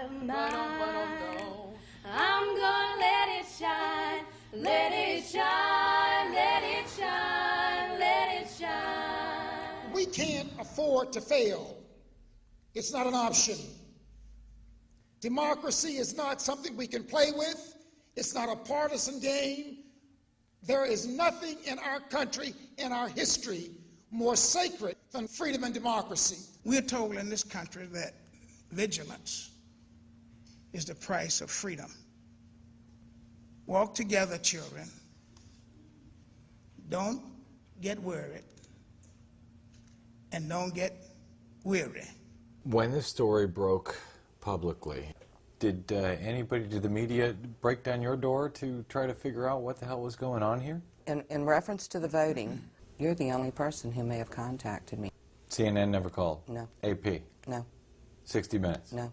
of mine. I'm gonna let it shine, let it shine, let it shine, let it shine. We can't afford to fail. It's not an option. Democracy is not something we can play with. It's not a partisan game. There is nothing in our country, in our history, more sacred than freedom and democracy. We're told in this country that vigilance is the price of freedom. Walk together, children. Don't get worried, and don't get weary. When this story broke publicly, did the media break down your door to try to figure out what the hell was going on here? In reference to the voting, you're the only person who may have contacted me. CNN never called? No. AP? No. 60 Minutes? No.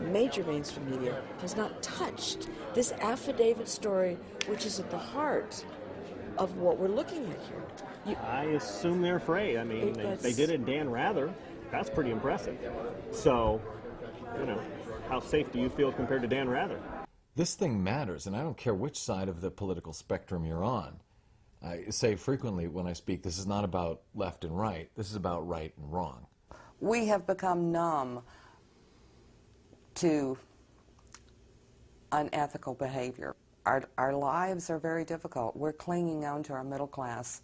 Major mainstream media has not touched this affidavit story, which is at the heart of what we're looking at here. I assume they're afraid. I mean, they did it in Dan Rather. That's pretty impressive. So, you know, how safe do you feel compared to Dan Rather? This thing matters, and I don't care which side of the political spectrum you're on. I say frequently when I speak, this is not about left and right. This is about right and wrong. We have become numb to unethical behavior. Our lives are very difficult. We're clinging on to our middle class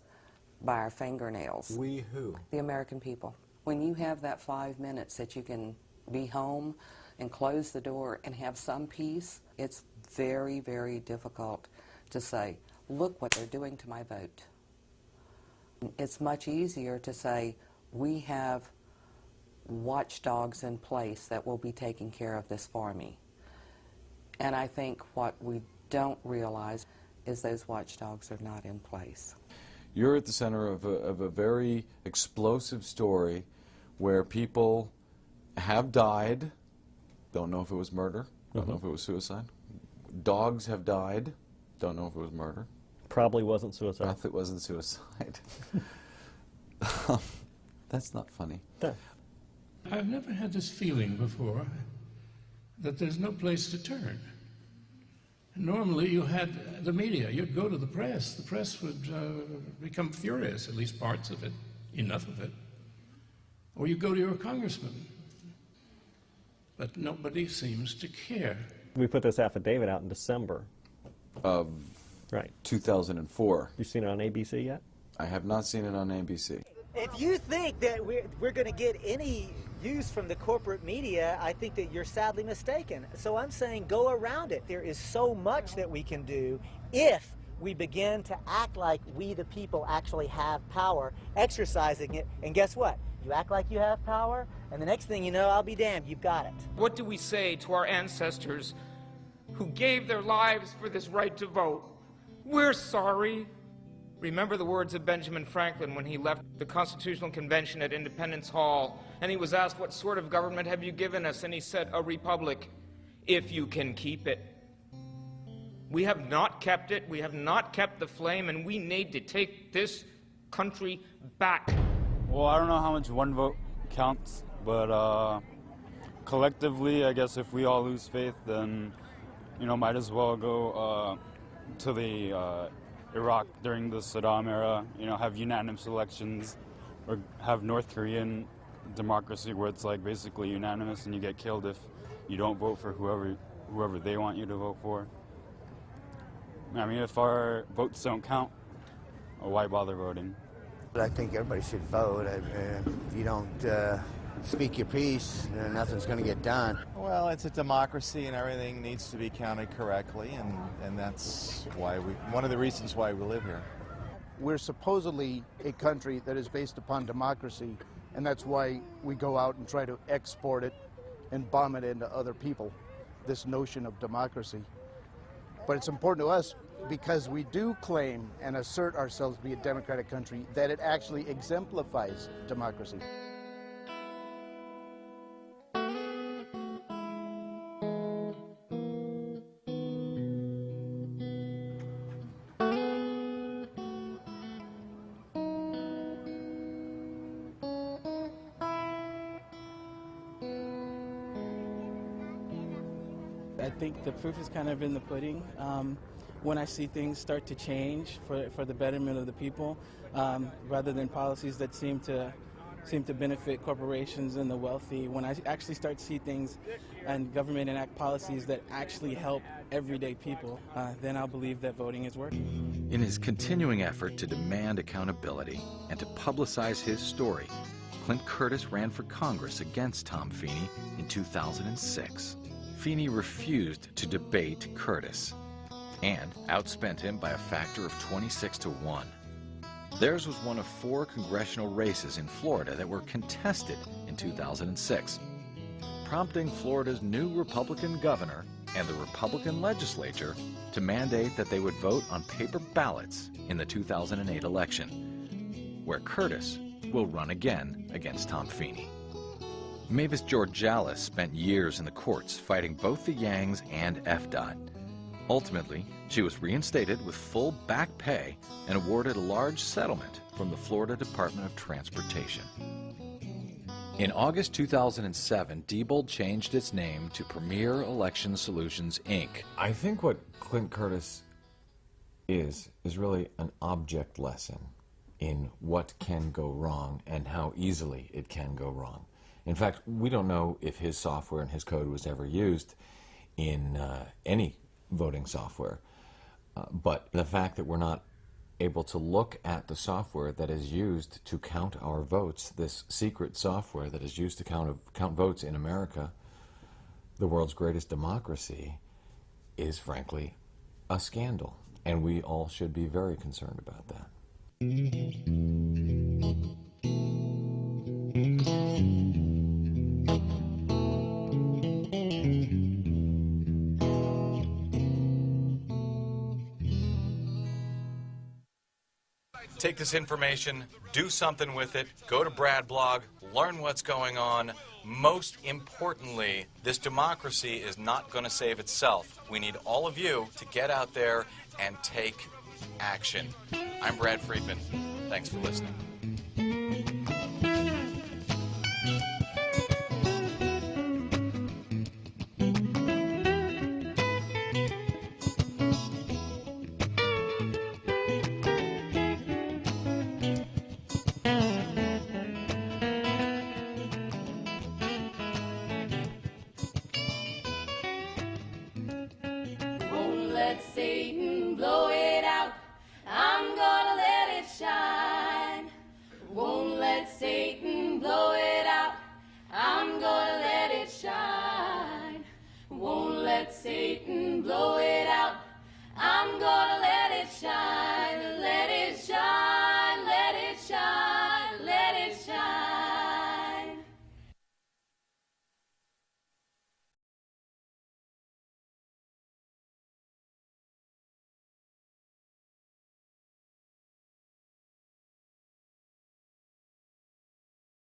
by our fingernails. We who? The American people. When you have that 5 minutes that you can be home and close the door and have some peace, it's very, very difficult to say, look what they're doing to my vote. It's much easier to say, we have watchdogs in place that will be taking care of this for me. And I think what we don't realize is those watchdogs are not in place. You're at the center of a very explosive story where people have died, don't know if it was murder, don't know if it was suicide. Dogs have died, don't know if it was murder. Probably wasn't suicide. It wasn't suicide. That's not funny. Yeah. I've never had this feeling before that there's no place to turn. Normally you had the media, you'd go to the press would become furious, at least parts of it, enough of it. Or you go to your congressman. But nobody seems to care. We put this affidavit out in December. Of right. 2004. You seen it on ABC yet? I have not seen it on ABC. If you think that we're going to get any use from the corporate media, I think that you're sadly mistaken. So I'm saying go around it. There is so much that we can do if we begin to act like we, the people, actually have power, exercising it. And guess what? You act like you have power, and the next thing you know, I'll be damned, you've got it. What do we say to our ancestors who gave their lives for this right to vote? We're sorry. Remember the words of Benjamin Franklin when he left the Constitutional Convention at Independence Hall, and he was asked, what sort of government have you given us? And he said, a republic, if you can keep it. We have not kept it, we have not kept the flame, and we need to take this country back. Well, I don't know how much one vote counts, but collectively, I guess if we all lose faith, then, you know, might as well go to the Iraq during the Saddam era, you know, have unanimous elections, or have North Korean democracy where it's like basically unanimous and you get killed if you don't vote for whoever they want you to vote for. I mean, if our votes don't count, why bother voting? I think everybody should vote. If you don't speak your piece, nothing's going to get done. Well, it's a democracy and everything needs to be counted correctly, and that's why one of the reasons why we live here. We're supposedly a country that is based upon democracy, and that's why we go out and try to export it and bomb it into other people, this notion of democracy. But it's important to us because we do claim and assert ourselves to be a democratic country that it actually exemplifies democracy. I think the proof is kind of in the pudding. When I see things start to change for the betterment of the people, rather than policies that seem to benefit corporations and the wealthy, when I actually start to see things and government enact policies that actually help everyday people, then I'll believe that voting is working. In his continuing effort to demand accountability and to publicize his story, Clint Curtis ran for Congress against Tom Feeney in 2006. Feeney refused to debate Curtis and outspent him by a factor of 26 to 1. Theirs was one of 4 congressional races in Florida that were contested in 2006, prompting Florida's new Republican governor and the Republican legislature to mandate that they would vote on paper ballots in the 2008 election, where Curtis will run again against Tom Feeney. Mavis Georgalis spent years in the courts fighting both the Yangs and FDOT. Ultimately, she was reinstated with full back pay and awarded a large settlement from the Florida Department of Transportation. In August 2007, Diebold changed its name to Premier Election Solutions, Inc. I think what Clint Curtis is really an object lesson in what can go wrong and how easily it can go wrong. In fact, we don't know if his software and his code was ever used in any voting software. But the fact that we're not able to look at the software that is used to count our votes, this secret software that is used to count votes in America, the world's greatest democracy, is frankly a scandal. And we all should be very concerned about that. Take this information, do something with it, go to Brad Blog, learn what's going on. Most importantly, this democracy is not going to save itself. We need all of you to get out there and take action. I'm Brad Friedman. Thanks for listening. Won't let Satan blow it out. I'm gonna